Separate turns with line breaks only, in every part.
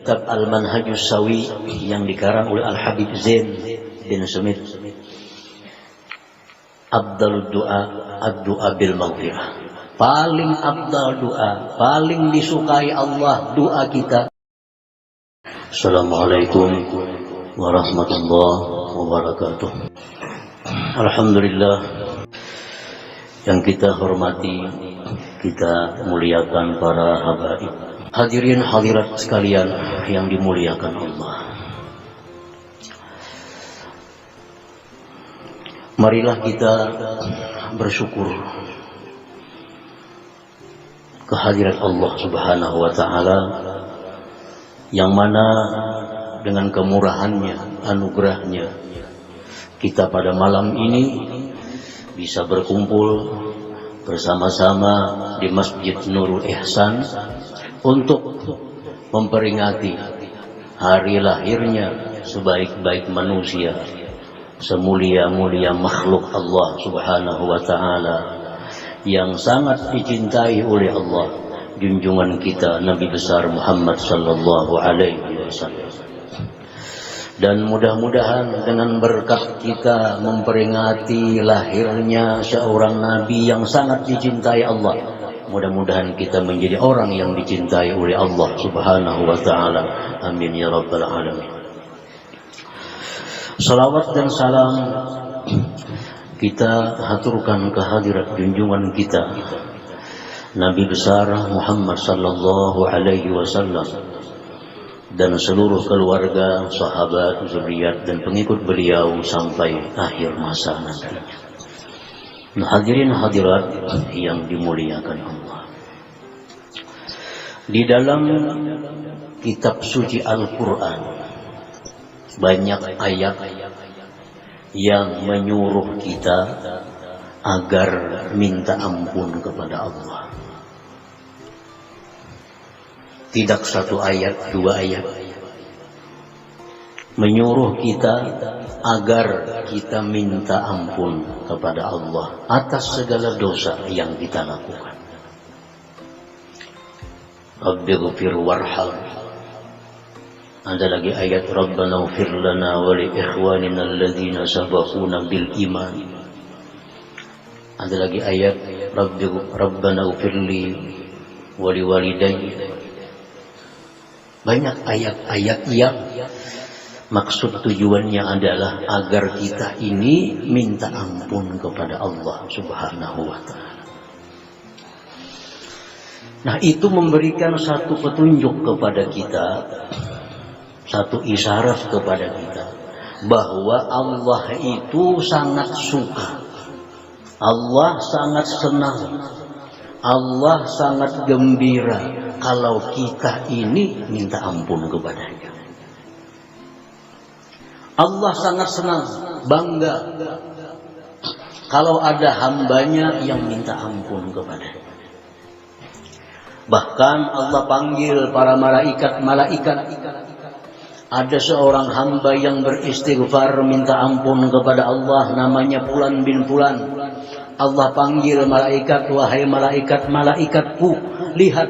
Kitab Al-Manhajus Sawi yang dikarang oleh Al-Habib Zain bin Sumit. Abdul doa, ad-doa bil maghfirah. Paling abdal doa, paling disukai Allah doa kita. Assalamualaikum warahmatullahi wabarakatuh. Alhamdulillah, yang kita hormati, kita muliakan para habaib, hadirin hadirat sekalian yang dimuliakan Allah. Marilah kita bersyukur kehadirat Allah Subhanahu wa Ta'ala, yang mana dengan kemurahannya, anugerahnya, kita pada malam ini bisa berkumpul bersama-sama di Masjid Nurul Ihsan untuk memperingati hari lahirnya sebaik-baik manusia, semulia-mulia makhluk Allah Subhanahu wa Ta'ala, yang sangat dicintai oleh Allah, junjungan kita Nabi besar Muhammad sallallahu alaihi wasallam. Dan mudah-mudahan dengan berkat kita memperingati lahirnya seorang nabi yang sangat dicintai Allah, mudah-mudahan kita menjadi orang yang dicintai oleh Allah Subhanahu wa Ta'ala. Amin ya rabbal alamin. Salawat dan salam kita haturkan kehadirat junjungan kita Nabi besar Muhammad sallallahu alaihi wasallam dan seluruh keluarga, sahabat, zuriat dan pengikut beliau sampai akhir masa nantinya. Nah, hadirin hadirat yang dimuliakan Allah, di dalam kitab suci Al-Quran banyak ayat yang menyuruh kita agar minta ampun kepada Allah. Tidak satu ayat, dua ayat menyuruh kita agar kita minta ampun kepada Allah atas segala dosa yang kita lakukan. Rabbighfir warham. Ada lagi ayat Rabbana ighfir lana wa li ikhwanina alladhina sabaquna bil iman. Ada lagi ayat Rabbana ighfirli wa li walidayya. Banyak ayat-ayat yang maksud tujuannya adalah agar kita ini minta ampun kepada Allah Subhanahu wa Ta'ala. Nah, itu memberikan satu petunjuk kepada kita, satu isyarat kepada kita bahwa Allah itu sangat suka, Allah sangat senang, Allah sangat gembira kalau kita ini minta ampun kepadanya. Allah sangat senang, bangga kalau ada hambanya yang minta ampun kepadanya. Bahkan Allah panggil para malaikat. Ada seorang hamba yang beristighfar minta ampun kepada Allah, namanya Fulan bin Fulan. Allah panggil malaikat, wahai malaikat-malaikatku, lihat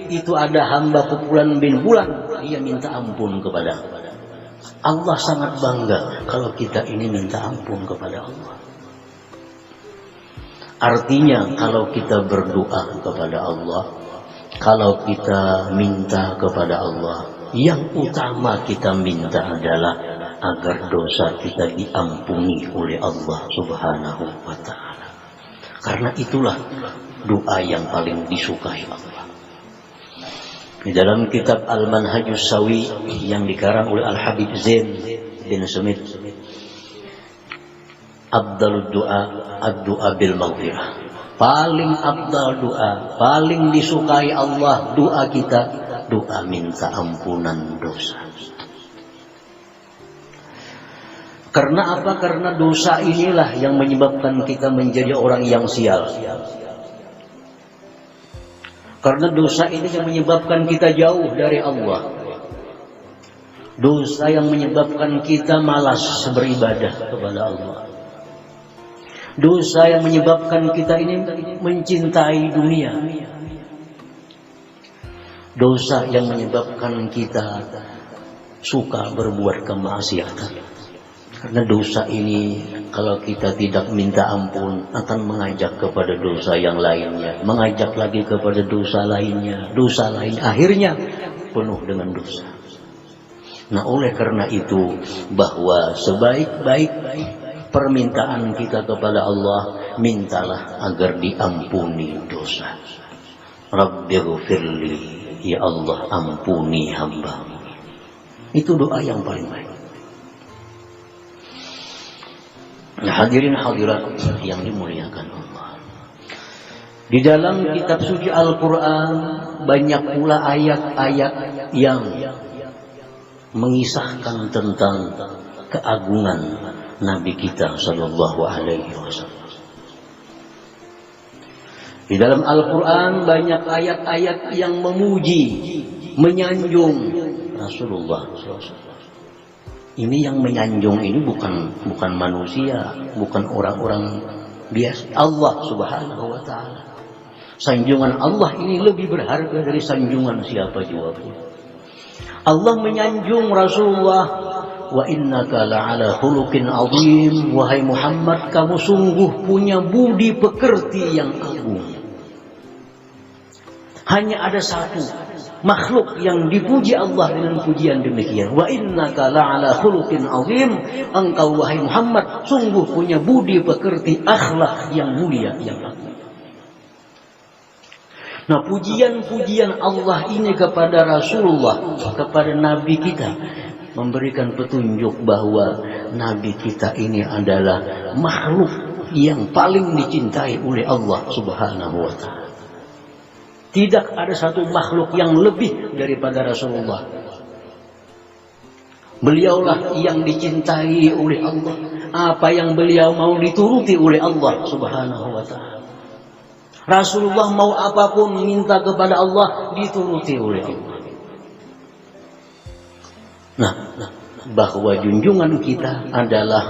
itu ada hamba Fulan bin Fulan, dia minta ampun kepada Allah. Allah sangat bangga kalau kita ini minta ampun kepada Allah. Artinya kalau kita berdoa kepada Allah, kalau kita minta kepada Allah, yang utama kita minta adalah agar dosa kita diampuni oleh Allah Subhanahu wa Ta'ala. Karena itulah doa yang paling disukai Allah. Di dalam kitab Al-Manhajus Sawi yang dikarang oleh Al-Habib Zain bin Sumit, Abdul doa, ad-doa bil maghfirah. Paling abdal doa, paling disukai Allah doa kita, doa minta ampunan dosa. Karena apa? Karena dosa inilah yang menyebabkan kita menjadi orang yang sial. Karena dosa ini yang menyebabkan kita jauh dari Allah. Dosa yang menyebabkan kita malas beribadah kepada Allah. Dosa yang menyebabkan kita ini mencintai dunia. dosa yang menyebabkan kita suka berbuat kemaksiatan. Karena dosa ini kalau kita tidak minta ampun akan mengajak kepada dosa yang lainnya, mengajak lagi kepada dosa lainnya, dosa lain, akhirnya penuh dengan dosa. Nah, oleh karena itu bahwa sebaik-baik permintaan kita kepada Allah, mintalah agar diampuni dosa. Rabbighfirli, ya Allah ampuni hamba. Itu doa yang paling baik. Nah, hadirin hadirat yang dimuliakan Allah. Di dalam kitab suci Al-Quran banyak pula ayat-ayat yang mengisahkan tentang keagungan Nabi kita Sallallahu Alaihi Wasallam. Di dalam Al-Quran banyak ayat-ayat yang memuji, menyanjung Rasulullah SAW. Ini yang menyanjung ini bukan manusia, bukan orang-orang biasa. Allah Subhanahu wa Ta'ala. Sanjungan Allah ini lebih berharga dari sanjungan siapa juga. Allah menyanjung Rasulullah, wa innaka la'ala khuluqin azim, wahai Muhammad kamu sungguh punya budi pekerti yang agung. Hanya ada satu makhluk yang dipuji Allah dengan pujian demikian. Wa innaka la'ala khuluqin azim, engkau wahai Muhammad sungguh punya budi pekerti akhlak yang mulia yang agung. Nah, pujian-pujian Allah ini kepada Rasulullah, kepada Nabi kita, memberikan petunjuk bahwa Nabi kita ini adalah makhluk yang paling dicintai oleh Allah Subhanahu wa Ta'ala. Tidak ada satu makhluk yang lebih daripada Rasulullah. Beliaulah yang dicintai oleh Allah. Apa yang beliau mau dituruti oleh Allah Subhanahu wa Ta'ala. Rasulullah mau apapun minta kepada Allah dituruti oleh Allah. Nah, bahwa junjungan kita adalah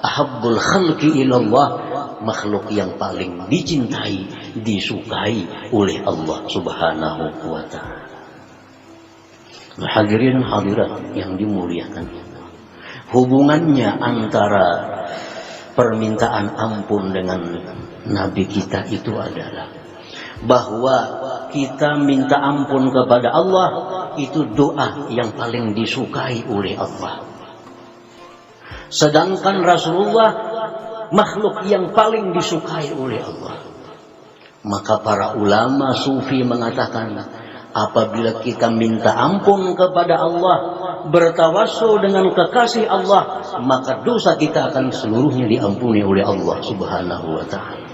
ahabbul khalqi ilallah, makhluk yang paling dicintai, disukai oleh Allah Subhanahu wa Ta'ala. Hadirin hadirat yang dimuliakan Allah. Hubungannya antara permintaan ampun dengan Nabi kita itu adalah bahwa kita minta ampun kepada Allah itu doa yang paling disukai oleh Allah. Sedangkan Rasulullah makhluk yang paling disukai oleh Allah. Maka para ulama sufi mengatakan, apabila kita minta ampun kepada Allah, bertawassul dengan kekasih Allah, maka dosa kita akan seluruhnya diampuni oleh Allah Subhanahu wa Ta'ala.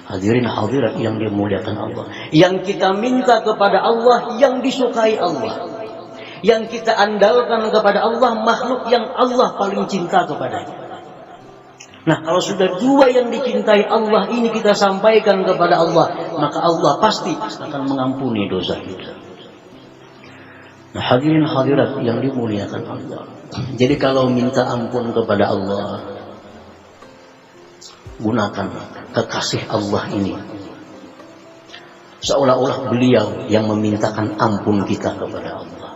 Hadirin hadirat yang dimuliakan Allah, yang kita minta kepada Allah yang disukai Allah, yang kita andalkan kepada Allah, makhluk yang Allah paling cinta kepadanya. Nah, kalau sudah dua yang dicintai Allah ini kita sampaikan kepada Allah, maka Allah pasti akan mengampuni dosa kita. Nah, hadirin hadirat yang dimuliakan Allah. Jadi kalau minta ampun kepada Allah, gunakan kekasih Allah ini seolah-olah beliau yang memintakan ampun kita kepada Allah.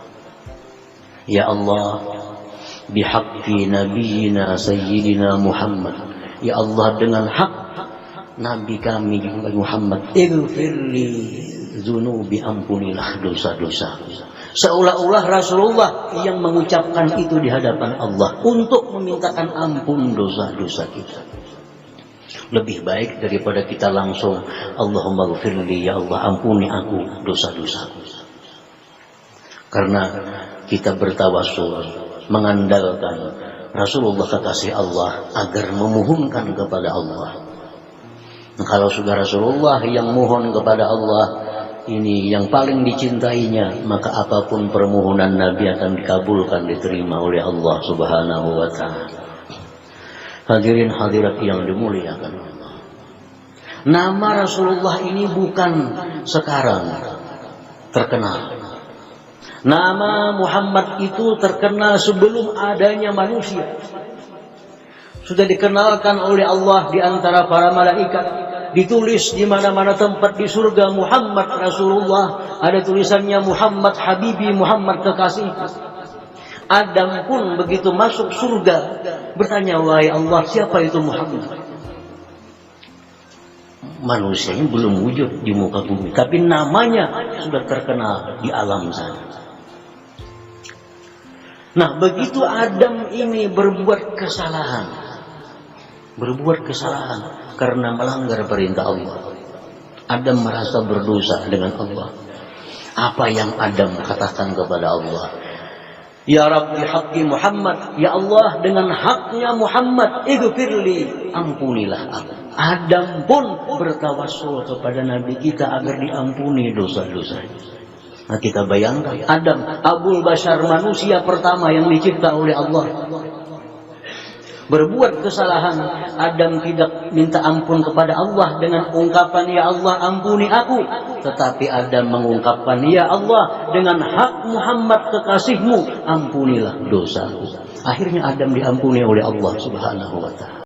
Ya Allah, bihaqqi nabiyina sayyidina Muhammad, ya Allah dengan hak Nabi kami Muhammad, ighfirli dzunubi, ampunilah dosa-dosa. Seolah-olah Rasulullah yang mengucapkan itu di hadapan Allah untuk memintakan ampun dosa-dosa kita. Lebih baik daripada kita langsung Allahumma ghfirli, ya Allah ampuni aku dosa-dosaku. Karena kita bertawassul mengandalkan Rasulullah kekasih Allah agar memohonkan kepada Allah. Nah, kalau sudah Rasulullah yang mohon kepada Allah, ini yang paling dicintainya, maka apapun permohonan Nabi akan dikabulkan, diterima oleh Allah Subhanahu wa Ta'ala. Hadirin hadirat yang dimuliakan Allah. Nama Rasulullah ini bukan sekarang terkenal. Nama Muhammad itu terkenal sebelum adanya manusia. Sudah dikenalkan oleh Allah di antara para malaikat, Ditulis di mana-mana tempat di surga Muhammad Rasulullah. Ada tulisannya Muhammad Habibi, Muhammad kekasih. Adam pun begitu masuk surga bertanya, wahai Allah, siapa itu Muhammad? Manusianya belum wujud di muka bumi, tapi namanya sudah terkenal di alam sana. Nah, begitu Adam ini berbuat kesalahan karena melanggar perintah Allah. Adam merasa berdosa dengan Allah. Apa yang Adam katakan kepada Allah? Ya Rabbi haqqi Muhammad, ya Allah dengan haknya Muhammad, ighfirli, ampunilah aku. Adam pun bertawassul kepada Nabi kita agar diampuni dosa-dosanya. Nah, kita bayangkan Adam, Abul Bashar, manusia pertama yang dicipta oleh Allah, berbuat kesalahan. Adam tidak minta ampun kepada Allah dengan ungkapan ya Allah ampuni aku, tetapi Adam mengungkapkan ya Allah dengan hak Muhammad kekasihmu, ampunilah dosaku. Akhirnya Adam diampuni oleh Allah Subhanahu wa ta'ala.